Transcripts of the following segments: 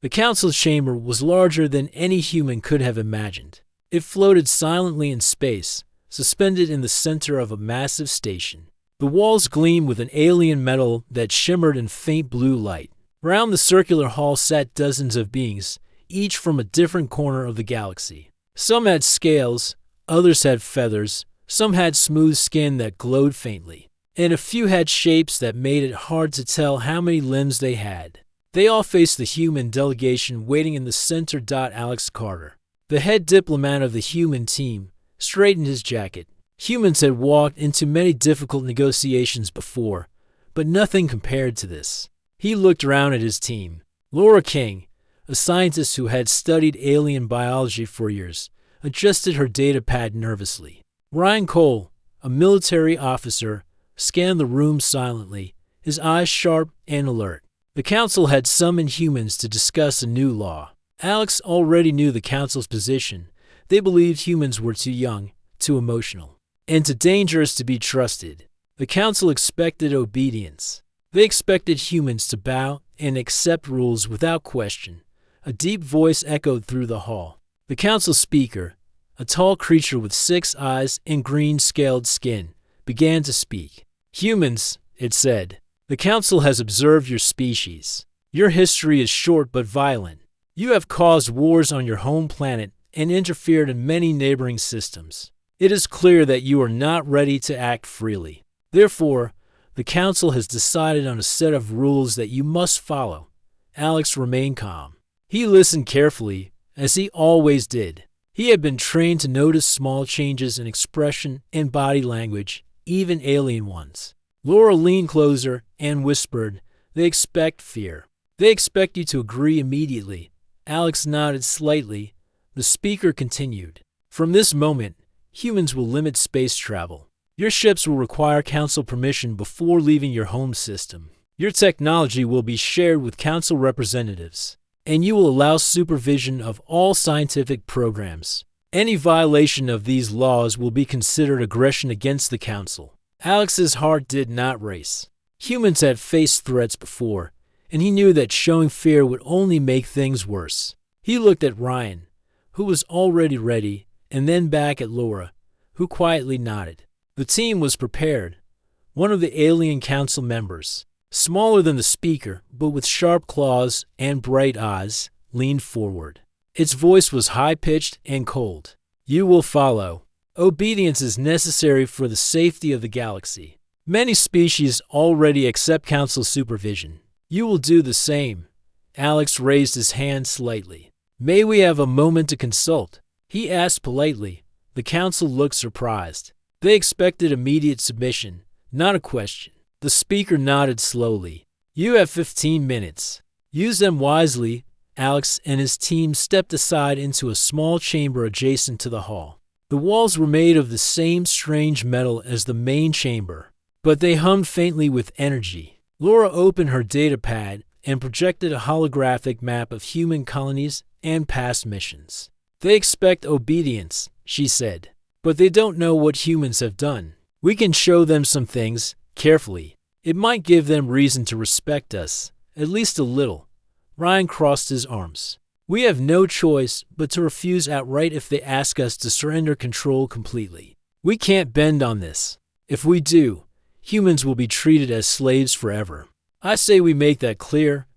The council chamber was larger than any human could have imagined. It floated silently in space, suspended in the center of a massive station. The walls gleamed with an alien metal that shimmered in faint blue light. Round the circular hall sat dozens of beings, each from a different corner of the galaxy. Some had scales, others had feathers, some had smooth skin that glowed faintly, and a few had shapes that made it hard to tell how many limbs they had. They all faced the human delegation waiting in the center. Alex Carter, the head diplomat of the human team, straightened his jacket. Humans had walked into many difficult negotiations before, but nothing compared to this. He looked around at his team. Laura King, a scientist who had studied alien biology for years, adjusted her data pad nervously. Ryan Cole, a military officer, scanned the room silently, his eyes sharp and alert. The council had summoned humans to discuss a new law. Alex already knew the council's position. They believed humans were too young, too emotional, and too dangerous to be trusted. The council expected obedience. They expected humans to bow and accept rules without question. A deep voice echoed through the hall. The council speaker, a tall creature with 6 eyes and green-scaled skin, began to speak. "Humans," it said, "the council has observed your species. Your history is short but violent. You have caused wars on your home planet and interfered in many neighboring systems. It is clear that you are not ready to act freely. Therefore, the council has decided on a set of rules that you must follow." Alex remained calm. He listened carefully, as he always did. He had been trained to notice small changes in expression and body language, even alien ones. Laura leaned closer and whispered, "They expect fear. They expect you to agree immediately." Alex nodded slightly. The speaker continued, "From this moment, humans will limit space travel. Your ships will require council permission before leaving your home system. Your technology will be shared with council representatives, and you will allow supervision of all scientific programs. Any violation of these laws will be considered aggression against the council." Alex's heart did not race. Humans had faced threats before, and he knew that showing fear would only make things worse. He looked at Ryan, who was already ready, and then back at Laura, who quietly nodded. The team was prepared. One of the alien council members, smaller than the speaker but with sharp claws and bright eyes, leaned forward. Its voice was high-pitched and cold. "You will follow. Obedience is necessary for the safety of the galaxy. Many species already accept council supervision. You will do the same." Alex raised his hand slightly. "May we have a moment to consult?" he asked politely. The council looked surprised. They expected immediate submission, not a question. The speaker nodded slowly. "You have 15 minutes. Use them wisely." Alex and his team stepped aside into a small chamber adjacent to the hall. The walls were made of the same strange metal as the main chamber, but they hummed faintly with energy. Laura opened her data pad and projected a holographic map of human colonies and past missions. "They expect obedience," she said, "but they don't know what humans have done. We can show them some things, carefully. It might give them reason to respect us, at least a little." Ryan crossed his arms. "We have no choice but to refuse outright if they ask us to surrender control completely. We can't bend on this. If we do, humans will be treated as slaves forever. I say we make that clear."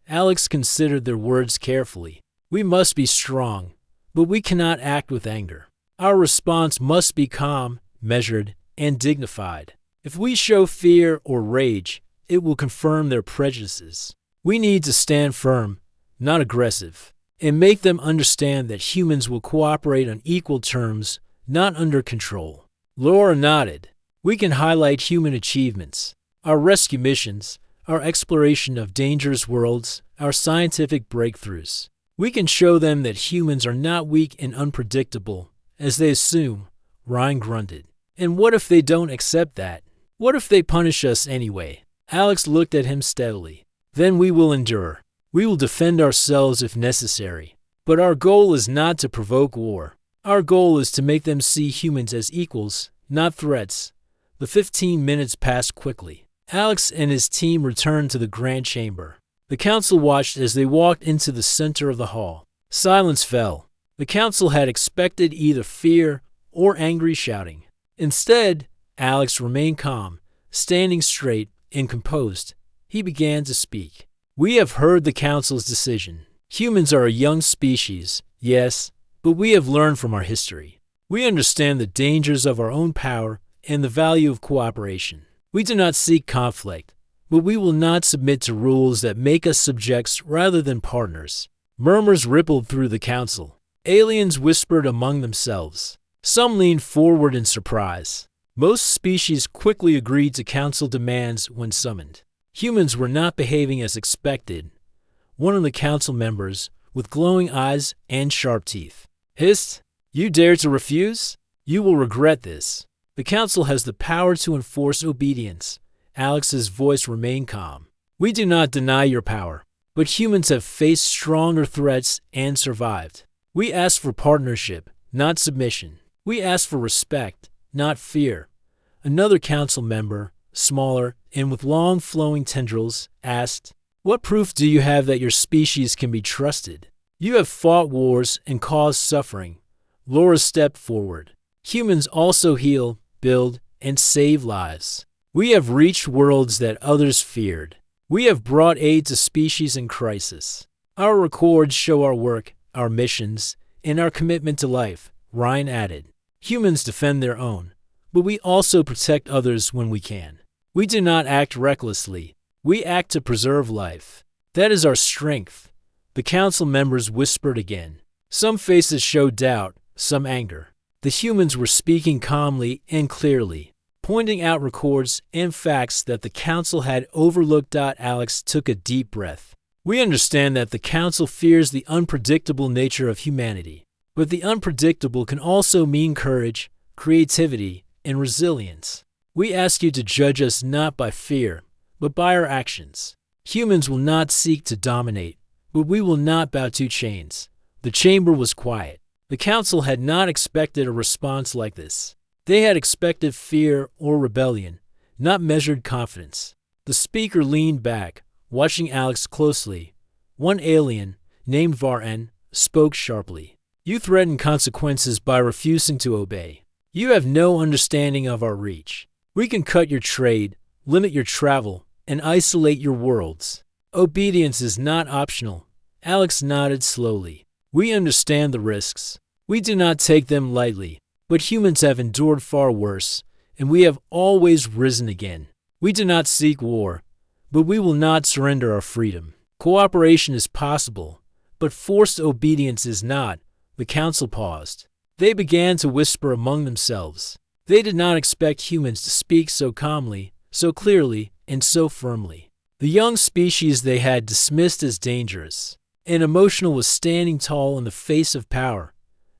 Alex considered their words carefully. "We must be strong, but we cannot act with anger. Our response must be calm, measured, and dignified. If we show fear or rage, it will confirm their prejudices. We need to stand firm, not aggressive, and make them understand that humans will cooperate on equal terms, not under control." Laura nodded. "We can highlight human achievements, our rescue missions, our exploration of dangerous worlds, our scientific breakthroughs. We can show them that humans are not weak and unpredictable, as they assume." Ryan grunted. "And what if they don't accept that? What if they punish us anyway?" Alex looked at him steadily. "Then we will endure. We will defend ourselves if necessary. But our goal is not to provoke war. Our goal is to make them see humans as equals, not threats." The 15 minutes passed quickly. Alex and his team returned to the Grand Chamber. The council watched as they walked into the center of the hall. Silence fell. The council had expected either fear or angry shouting. Instead, Alex remained calm, standing straight and composed. He began to speak. We have heard the council's decision. Humans are a young species, yes, but we have learned from our history. We understand the dangers of our own power and the value of cooperation. We do not seek conflict, but we will not submit to rules that make us subjects rather than partners. Murmurs rippled through the council. Aliens whispered among themselves. Some leaned forward in surprise. Most species quickly agreed to council demands when summoned. Humans were not behaving as expected. One of the council members, with glowing eyes and sharp teeth, hissed, "You dare to refuse? You will regret this. The council has the power to enforce obedience." Alex's voice remained calm. "We do not deny your power, but humans have faced stronger threats and survived. We ask for partnership, not submission. We ask for respect, not fear." Another council member, smaller and with long flowing tendrils, asked, "What proof do you have that your species can be trusted? You have fought wars and caused suffering." Laura stepped forward. "Humans also heal, build, and save lives. We have reached worlds that others feared. We have brought aid to species in crisis. Our records show our work, our missions, and our commitment to life," Ryan added. "Humans defend their own, but we also protect others when we can. We do not act recklessly. We act to preserve life. That is our strength." The council members whispered again. Some faces showed doubt, some anger. The humans were speaking calmly and clearly, pointing out records and facts that the council had overlooked. Alex took a deep breath. "We understand that the council fears the unpredictable nature of humanity, but the unpredictable can also mean courage, creativity, and resilience. We ask you to judge us not by fear, but by our actions. Humans will not seek to dominate, but we will not bow to chains." The chamber was quiet. The council had not expected a response like this. They had expected fear or rebellion, not measured confidence. The speaker leaned back, watching Alex closely. One alien, named Varn, spoke sharply. "You threaten consequences by refusing to obey. You have no understanding of our reach. We can cut your trade, limit your travel, and isolate your worlds. Obedience is not optional." Alex nodded slowly. "We understand the risks. We do not take them lightly, but humans have endured far worse, and we have always risen again. We do not seek war, but we will not surrender our freedom. Cooperation is possible, but forced obedience is not." The council paused. They began to whisper among themselves. They did not expect humans to speak so calmly, so clearly, and so firmly. The young species they had dismissed as dangerous and emotional was standing tall in the face of power.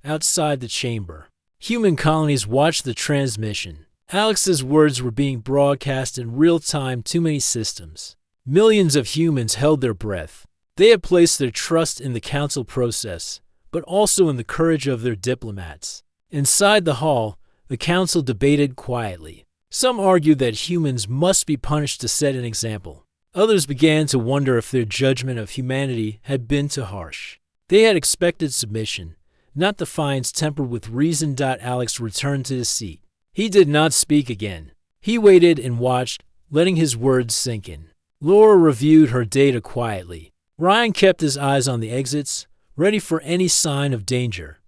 Outside the chamber, human colonies watched the transmission. Alex's words were being broadcast in real time to many systems. Millions of humans held their breath. They had placed their trust in the council process, but also in the courage of their diplomats. Inside the hall, the council debated quietly. Some argued that humans must be punished to set an example. Others began to wonder if their judgment of humanity had been too harsh. They had expected submission, not defiance tempered with reason. Alex returned to his seat. He did not speak again. He waited and watched, letting his words sink in. Laura reviewed her data quietly. Ryan kept his eyes on the exits, ready for any sign of danger.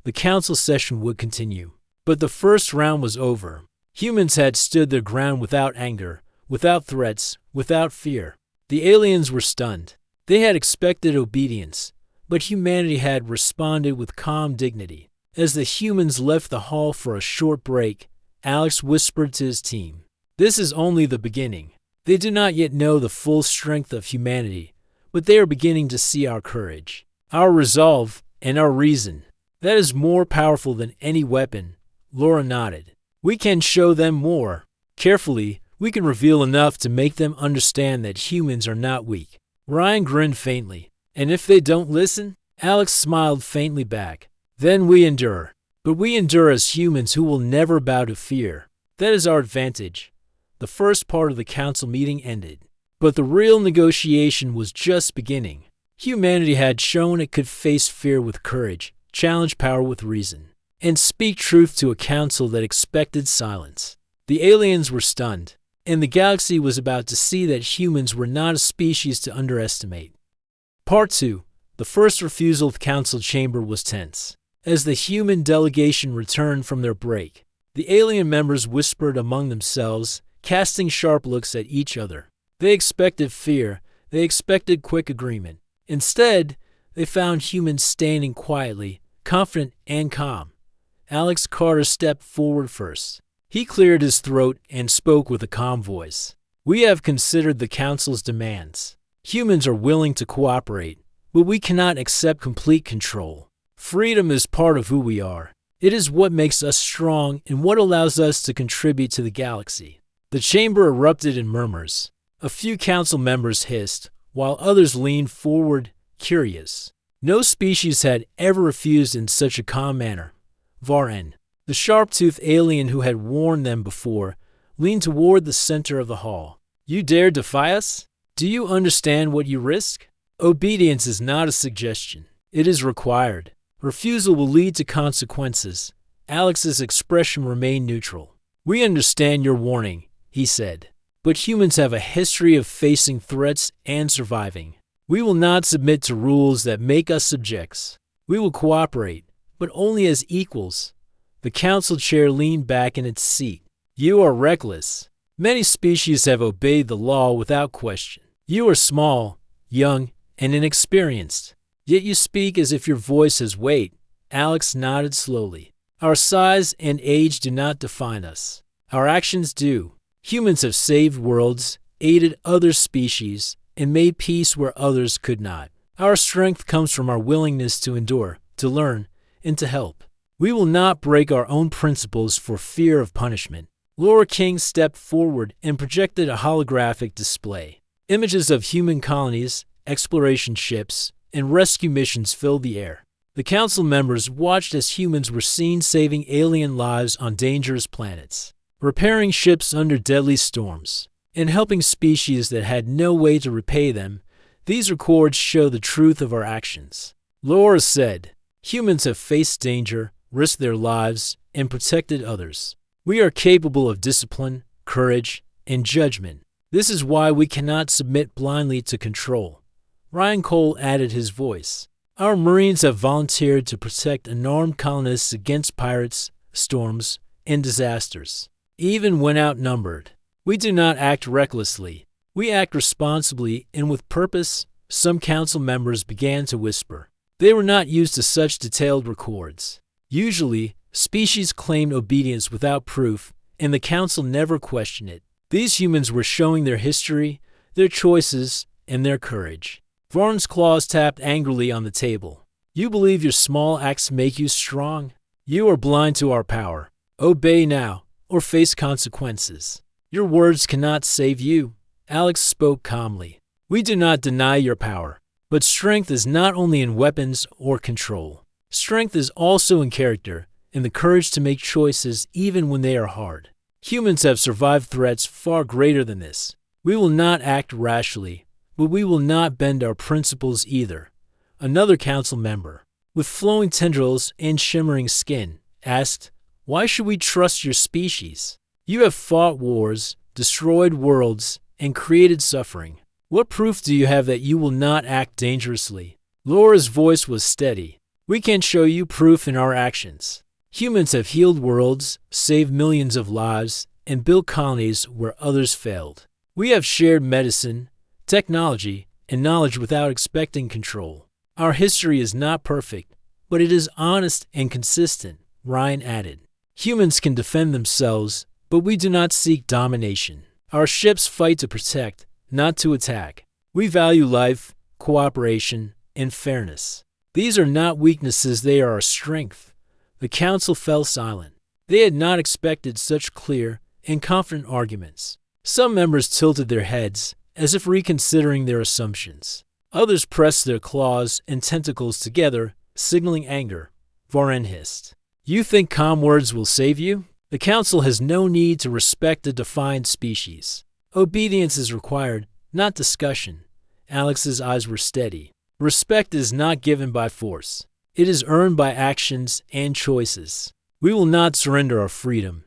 The council session would continue. But the first round was over. Humans had stood their ground without anger, without threats, without fear. The aliens were stunned. They had expected obedience, but humanity had responded with calm dignity. As the humans left the hall for a short break, Alex whispered to his team, "This is only the beginning. They do not yet know the full strength of humanity, but they are beginning to see our courage, our resolve, and our reason. That is more powerful than any weapon." Laura nodded. "We can show them more. Carefully, we can reveal enough to make them understand that humans are not weak." Ryan grinned faintly. "And if they don't listen?" Alex smiled faintly back. "Then we endure. But we endure as humans who will never bow to fear. That is our advantage." The first part of the council meeting ended. But the real negotiation was just beginning. Humanity had shown it could face fear with courage, challenge power with reason, and speak truth to a council that expected silence. The aliens were stunned, and the galaxy was about to see that humans were not a species to underestimate. Part 2. The first refusal of council chamber was tense. As the human delegation returned from their break, the alien members whispered among themselves, casting sharp looks at each other. They expected fear. They expected quick agreement. Instead, they found humans standing quietly, confident and calm. Alex Carter stepped forward first. He cleared his throat and spoke with a calm voice. "We have considered the Council's demands. Humans are willing to cooperate, but we cannot accept complete control. Freedom is part of who we are. It is what makes us strong and what allows us to contribute to the galaxy." The chamber erupted in murmurs. A few council members hissed, while others leaned forward, curious. No species had ever refused in such a calm manner. Varen, the sharp-toothed alien who had warned them before, leaned toward the center of the hall. "You dare defy us? Do you understand what you risk? Obedience is not a suggestion. It is required. Refusal will lead to consequences." Alex's expression remained neutral. "We understand your warning," he said. "But humans have a history of facing threats and surviving. We will not submit to rules that make us subjects. We will cooperate, but only as equals." The council chair leaned back in its seat. "You are reckless. Many species have obeyed the law without question. You are small, young, and inexperienced. Yet you speak as if your voice has weight." Alex nodded slowly. "Our size and age do not define us. Our actions do. Humans have saved worlds, aided other species, and made peace where others could not. Our strength comes from our willingness to endure, to learn, and to help. We will not break our own principles for fear of punishment." Laura King stepped forward and projected a holographic display. Images of human colonies, exploration ships, and rescue missions filled the air. The council members watched as humans were seen saving alien lives on dangerous planets, repairing ships under deadly storms, and helping species that had no way to repay them. These records show the truth of our actions. Laura said, "Humans have faced danger, risked their lives, and protected others. We are capable of discipline, courage, and judgment. This is why we cannot submit blindly to control." Ryan Cole added his voice. "Our Marines have volunteered to protect unarmed colonists against pirates, storms, and disasters. Even when outnumbered, we do not act recklessly. We act responsibly and with purpose." Some council members began to whisper. They were not used to such detailed records. Usually, species claimed obedience without proof, and the council never questioned it. These humans were showing their history, their choices, and their courage. Varn's claws tapped angrily on the table. "You believe your small acts make you strong? You are blind to our power. Obey now, or face consequences. Your words cannot save you." Alex spoke calmly. "We do not deny your power, but strength is not only in weapons or control. Strength is also in character, in the courage to make choices even when they are hard. Humans have survived threats far greater than this. We will not act rashly, but we will not bend our principles either." Another council member, with flowing tendrils and shimmering skin, asked, "Why should we trust your species? You have fought wars, destroyed worlds, and created suffering. What proof do you have that you will not act dangerously?" Laura's voice was steady. "We can show you proof in our actions. Humans have healed worlds, saved millions of lives, and built colonies where others failed. We have shared medicine, technology, and knowledge without expecting control. Our history is not perfect, but it is honest and consistent," Ryan added. "Humans can defend themselves, but we do not seek domination. Our ships fight to protect, not to attack. We value life, cooperation, and fairness. These are not weaknesses, they are our strength." The council fell silent. They had not expected such clear and confident arguments. Some members tilted their heads, as if reconsidering their assumptions. Others pressed their claws and tentacles together, signaling anger. Varen hissed, "You think calm words will save you? The council has no need to respect a defined species. Obedience is required, not discussion. Alex's eyes were steady. Respect is not given by force. It is earned by actions and choices. We will not surrender our freedom,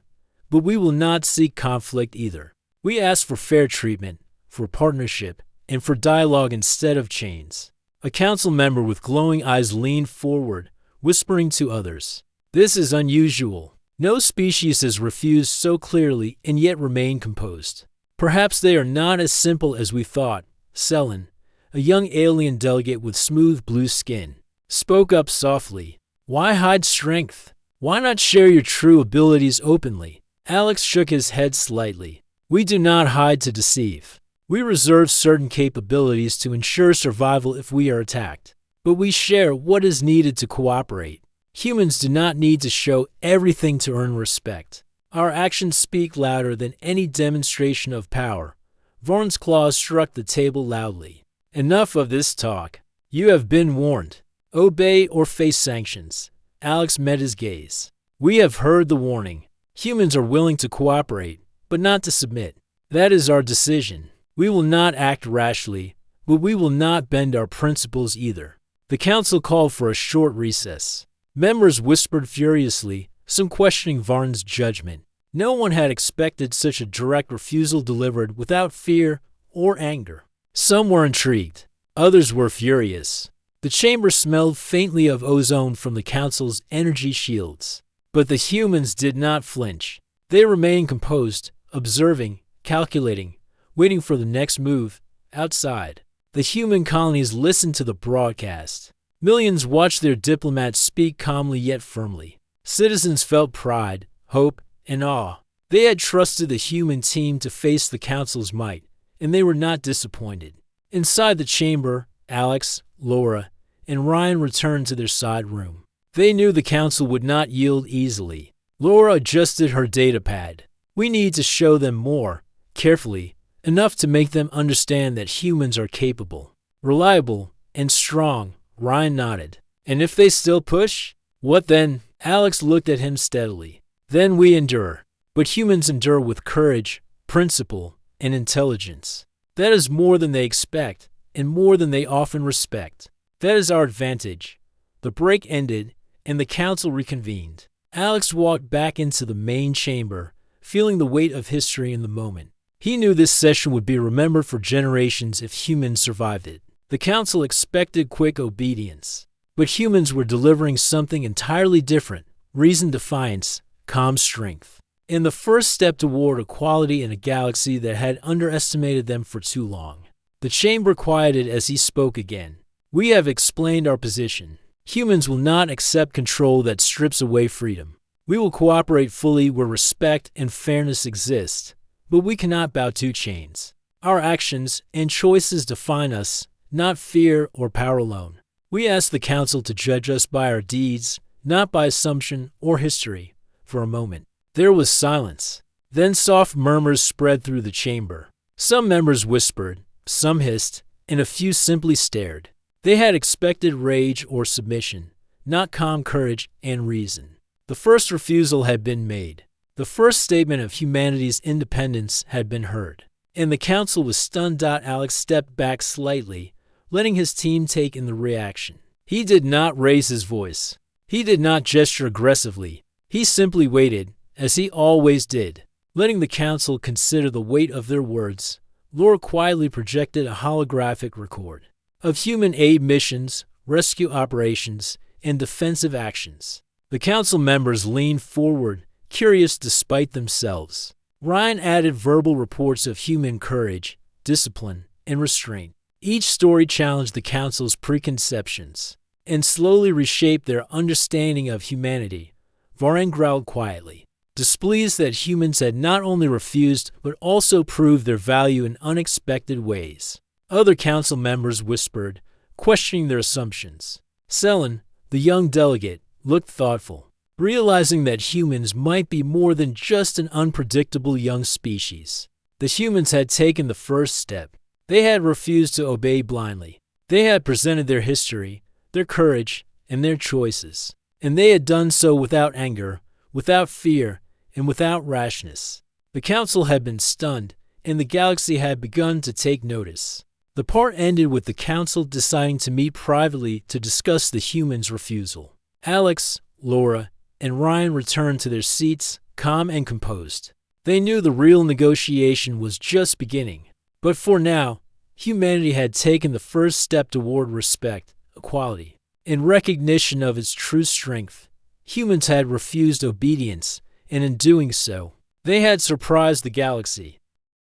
but we will not seek conflict either. We ask for fair treatment, for partnership, and for dialogue instead of chains. A council member with glowing eyes leaned forward, whispering to others. This is unusual. No species has refused so clearly and yet remained composed. Perhaps they are not as simple as we thought. Selin, a young alien delegate with smooth blue skin, spoke up softly. Why hide strength? Why not share your true abilities openly? Alex shook his head slightly. We do not hide to deceive. We reserve certain capabilities to ensure survival if we are attacked. But we share what is needed to cooperate. Humans do not need to show everything to earn respect. Our actions speak louder than any demonstration of power. Varn's claws struck the table loudly. Enough of this talk. You have been warned. Obey or face sanctions. Alex met his gaze. We have heard the warning. Humans are willing to cooperate, but not to submit. That is our decision. We will not act rashly, but we will not bend our principles either. The council called for a short recess. Members whispered furiously, some questioning Varn's judgment. No one had expected such a direct refusal delivered without fear or anger. Some were intrigued. Others were furious. The chamber smelled faintly of ozone from the council's energy shields. But the humans did not flinch. They remained composed, observing, calculating, waiting for the next move. Outside, the human colonies listened to the broadcast. Millions watched their diplomats speak calmly yet firmly. Citizens felt pride, hope, and awe. They had trusted the human team to face the council's might, and they were not disappointed. Inside the chamber, Alex, Laura, and Ryan returned to their side room. They knew the council would not yield easily. Laura adjusted her datapad. We need to show them more, carefully, enough to make them understand that humans are capable, reliable, and strong. Ryan nodded. And if they still push? What then? Alex looked at him steadily. Then we endure. But humans endure with courage, principle, and intelligence. That is more than they expect, and more than they often respect. That is our advantage. The break ended, and the council reconvened. Alex walked back into the main chamber, feeling the weight of history in the moment. He knew this session would be remembered for generations if humans survived it. The council expected quick obedience, but humans were delivering something entirely different: reasoned defiance, calm strength, and the first step toward equality in a galaxy that had underestimated them for too long. The chamber quieted as he spoke again. We have explained our position. Humans will not accept control that strips away freedom. We will cooperate fully where respect and fairness exist, but we cannot bow to chains. Our actions and choices define us, not fear or power alone. We ask the council to judge us by our deeds, not by assumption or history. For a moment, there was silence. Then soft murmurs spread through the chamber. Some members whispered, some hissed, and a few simply stared. They had expected rage or submission, not calm courage and reason. The first refusal had been made. The first statement of humanity's independence had been heard. And the council was stunned. Alex stepped back slightly, letting his team take in the reaction. He did not raise his voice. He did not gesture aggressively. He simply waited, as he always did, letting the council consider the weight of their words. Laura quietly projected a holographic record of human aid missions, rescue operations, and defensive actions. The council members leaned forward, curious despite themselves. Ryan added verbal reports of human courage, discipline, and restraint. Each story challenged the council's preconceptions and slowly reshaped their understanding of humanity. Varn growled quietly, displeased that humans had not only refused but also proved their value in unexpected ways. Other council members whispered, questioning their assumptions. Selin, the young delegate, looked thoughtful, realizing that humans might be more than just an unpredictable young species. The humans had taken the first step. They had refused to obey blindly. They had presented their history, their courage, and their choices. And they had done so without anger, without fear, and without rashness. The council had been stunned, and the galaxy had begun to take notice. The part ended with the council deciding to meet privately to discuss the humans' refusal. Alex, Laura, and Ryan returned to their seats, calm and composed. They knew the real negotiation was just beginning. But for now, humanity had taken the first step toward respect, equality. In recognition of its true strength, humans had refused obedience, and in doing so, they had surprised the galaxy.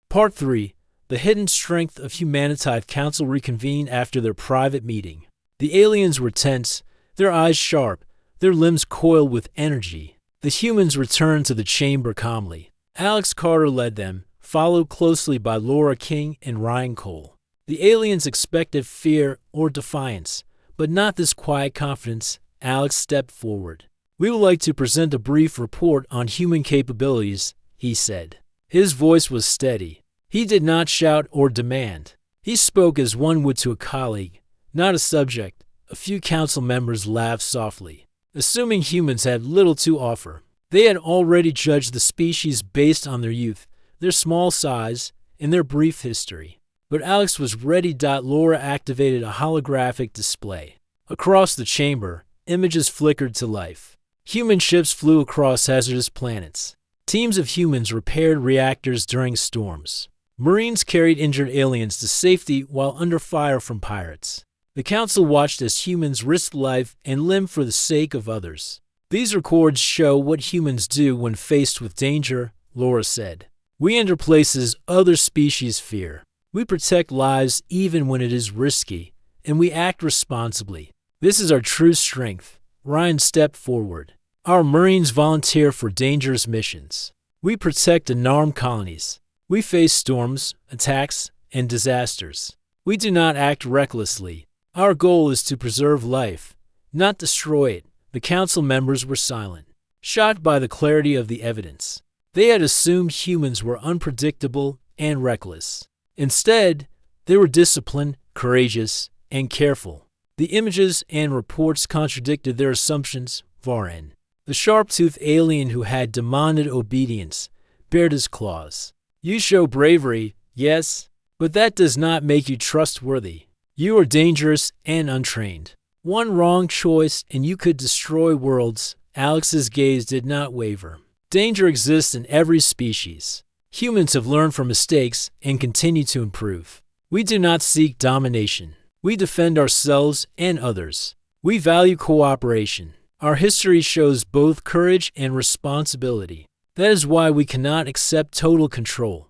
Part 3. The hidden strength of humanity. Council reconvened after their private meeting. The aliens were tense, their eyes sharp, their limbs coiled with energy. The humans returned to the chamber calmly. Alex Carter led them, followed closely by Laura King and Ryan Cole. The aliens expected fear or defiance, but not this quiet confidence. Alex stepped forward. "We would like to present a brief report on human capabilities," he said. His voice was steady. He did not shout or demand. He spoke as one would to a colleague, not a subject. A few council members laughed softly, assuming humans had little to offer. They had already judged the species based on their youth, their small size, and their brief history. But Alex was ready. Laura activated a holographic display. Across the chamber, images flickered to life. Human ships flew across hazardous planets. Teams of humans repaired reactors during storms. Marines carried injured aliens to safety while under fire from pirates. The council watched as humans risked life and limb for the sake of others. "These records show what humans do when faced with danger," Laura said. "We enter places other species fear. We protect lives even when it is risky, and we act responsibly. This is our true strength." Ryan stepped forward. "Our Marines volunteer for dangerous missions. We protect unarmed colonies. We face storms, attacks, and disasters. We do not act recklessly. Our goal is to preserve life, not destroy it." The council members were silent, shocked by the clarity of the evidence. They had assumed humans were unpredictable and reckless. Instead, they were disciplined, courageous, and careful. The images and reports contradicted their assumptions. Varen, the sharp-toothed alien who had demanded obedience, bared his claws. "You show bravery, yes, but that does not make you trustworthy. You are dangerous and untrained. One wrong choice and you could destroy worlds." Alex's gaze did not waver. "Danger exists in every species. Humans have learned from mistakes and continue to improve. We do not seek domination. We defend ourselves and others. We value cooperation. Our history shows both courage and responsibility. That is why we cannot accept total control."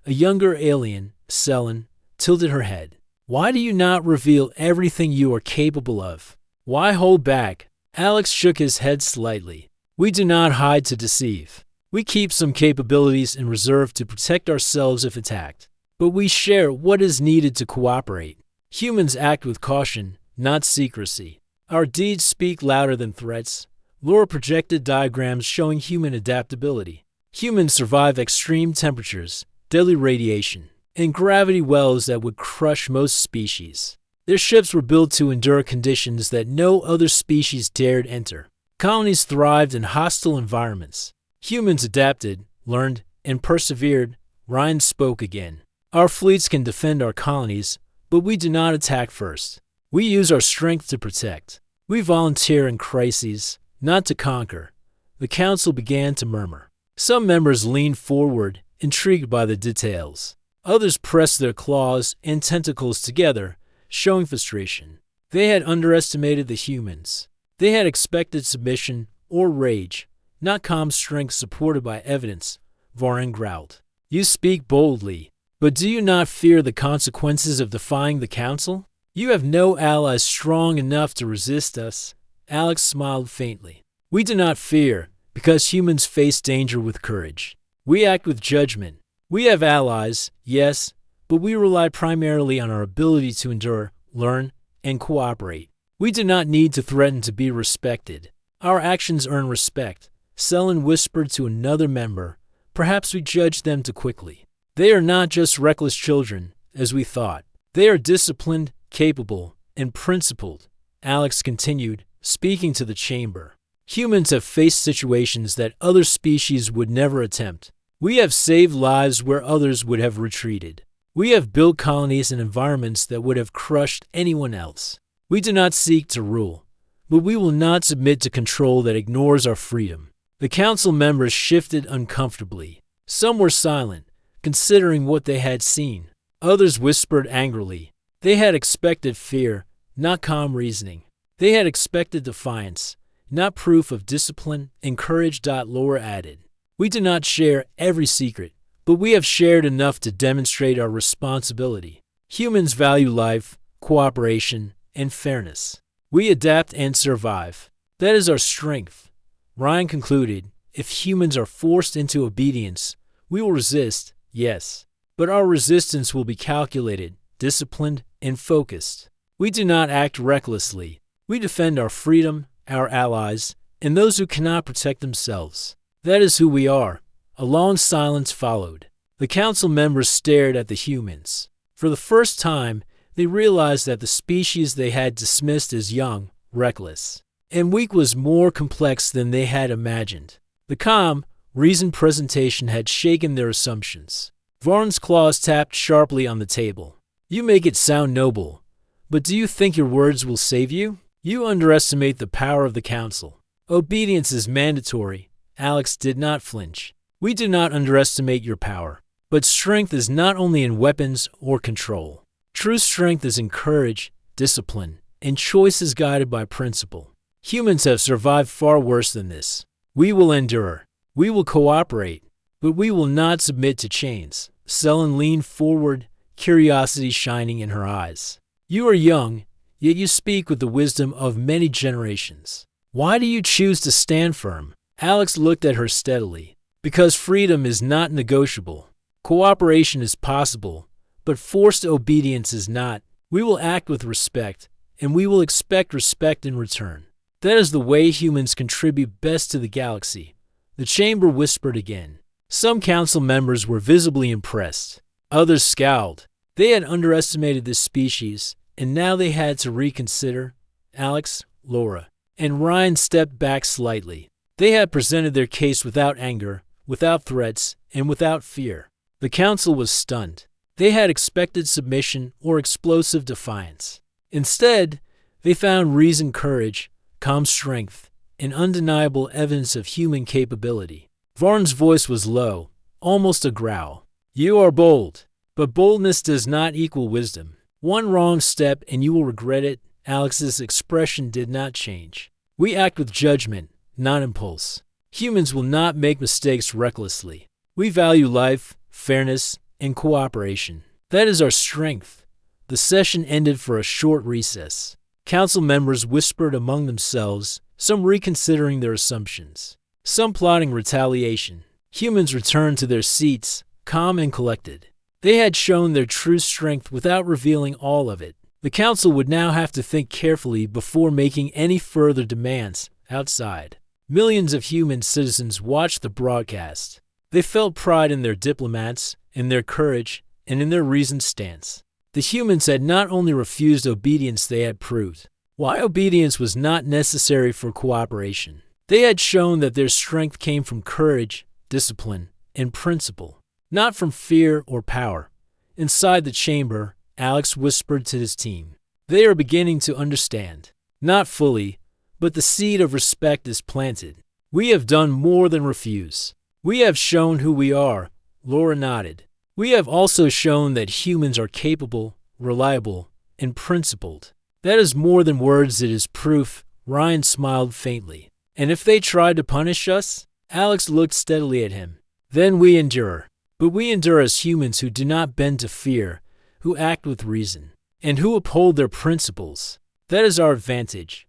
A younger alien, Selene, tilted her head. "Why do you not reveal everything you are capable of? Why hold back?" Alex shook his head slightly. "We do not hide to deceive. We keep some capabilities in reserve to protect ourselves if attacked. But we share what is needed to cooperate. Humans act with caution, not secrecy. Our deeds speak louder than threats." Laura projected diagrams showing human adaptability. Humans survive extreme temperatures, deadly radiation, and gravity wells that would crush most species. Their ships were built to endure conditions that no other species dared enter. Colonies thrived in hostile environments. Humans adapted, learned, and persevered. Ryan spoke again. "Our fleets can defend our colonies, but we do not attack first. We use our strength to protect. We volunteer in crises, not to conquer." The council began to murmur. Some members leaned forward, intrigued by the details. Others pressed their claws and tentacles together, showing frustration. They had underestimated the humans. They had expected submission or rage, not calm strength supported by evidence. Varen growled. "You speak boldly, but do you not fear the consequences of defying the council? You have no allies strong enough to resist us." Alex smiled faintly. "We do not fear, because humans face danger with courage. We act with judgment. We have allies, yes, but we rely primarily on our ability to endure, learn, and cooperate. We do not need to threaten to be respected. Our actions earn respect." Selene whispered to another member. "Perhaps we judge them too quickly. They are not just reckless children, as we thought. They are disciplined, capable, and principled." Alex continued, speaking to the chamber. "Humans have faced situations that other species would never attempt. We have saved lives where others would have retreated. We have built colonies and environments that would have crushed anyone else. We do not seek to rule, but we will not submit to control that ignores our freedom. The council members shifted uncomfortably. Some were silent, considering what they had seen. Others whispered angrily. They had expected fear, not calm reasoning. They had expected defiance, not proof of discipline and courage. Laura added. We do not share every secret, but we have shared enough to demonstrate our responsibility. Humans value life, cooperation, and fairness. We adapt and survive. That is our strength. Ryan concluded, if humans are forced into obedience, we will resist, yes, but our resistance will be calculated, disciplined, and focused. We do not act recklessly. We defend our freedom, our allies, and those who cannot protect themselves. That is who we are. A long silence followed. The council members stared at the humans. For the first time, they realized that the species they had dismissed as young, reckless, and weak was more complex than they had imagined. The calm, reasoned presentation had shaken their assumptions. Varn's claws tapped sharply on the table. You make it sound noble, but do you think your words will save you? You underestimate the power of the council. Obedience is mandatory. Alex did not flinch. We do not underestimate your power, but strength is not only in weapons or control. True strength is in courage, discipline, and choices guided by principle. Humans have survived far worse than this. We will endure. We will cooperate, but we will not submit to chains. Selen leaned forward, curiosity shining in her eyes. You are young, yet you speak with the wisdom of many generations. Why do you choose to stand firm? Alex looked at her steadily. Because freedom is not negotiable. Cooperation is possible, but forced obedience is not. We will act with respect, and we will expect respect in return. That is the way humans contribute best to the galaxy. The chamber whispered again. Some council members were visibly impressed. Others scowled. They had underestimated this species, and now they had to reconsider. Alex, Laura, and Ryan stepped back slightly. They had presented their case without anger, without threats, and without fear. The council was stunned. They had expected submission or explosive defiance. Instead, they found reasoned courage, calm strength, and undeniable evidence of human capability. Varn's voice was low, almost a growl. You are bold, but boldness does not equal wisdom. One wrong step and you will regret it. Alex's expression did not change. We act with judgment, not impulse. Humans will not make mistakes recklessly. We value life, fairness, and cooperation. That is our strength. The session ended for a short recess. Council members whispered among themselves, some reconsidering their assumptions, some plotting retaliation. Humans returned to their seats, calm and collected. They had shown their true strength without revealing all of it. The council would now have to think carefully before making any further demands outside. Millions of human citizens watched the broadcast. They felt pride in their diplomats, in their courage, and in their reasoned stance. The humans had not only refused obedience, they had proved why obedience was not necessary for cooperation. They had shown that their strength came from courage, discipline, and principle, not from fear or power. Inside the chamber, Alex whispered to his team. They are beginning to understand. Not fully, but the seed of respect is planted. We have done more than refuse. We have shown who we are. Laura nodded. We have also shown that humans are capable, reliable, and principled. That is more than words, it is proof. Ryan smiled faintly. And if they tried to punish us? Alex looked steadily at him. Then we endure. But we endure as humans who do not bend to fear, who act with reason, and who uphold their principles. That is our advantage.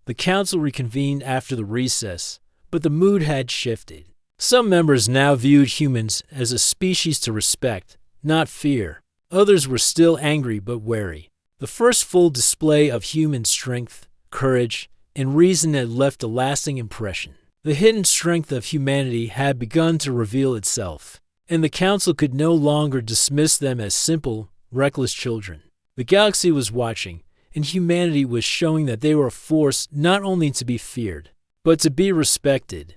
The council reconvened after the recess, but the mood had shifted. Some members now viewed humans as a species to respect, not fear. Others were still angry but wary. The first full display of human strength, courage, and reason had left a lasting impression. The hidden strength of humanity had begun to reveal itself, and the council could no longer dismiss them as simple, reckless children. The galaxy was watching, and humanity was showing that they were a force not only to be feared, but to be respected.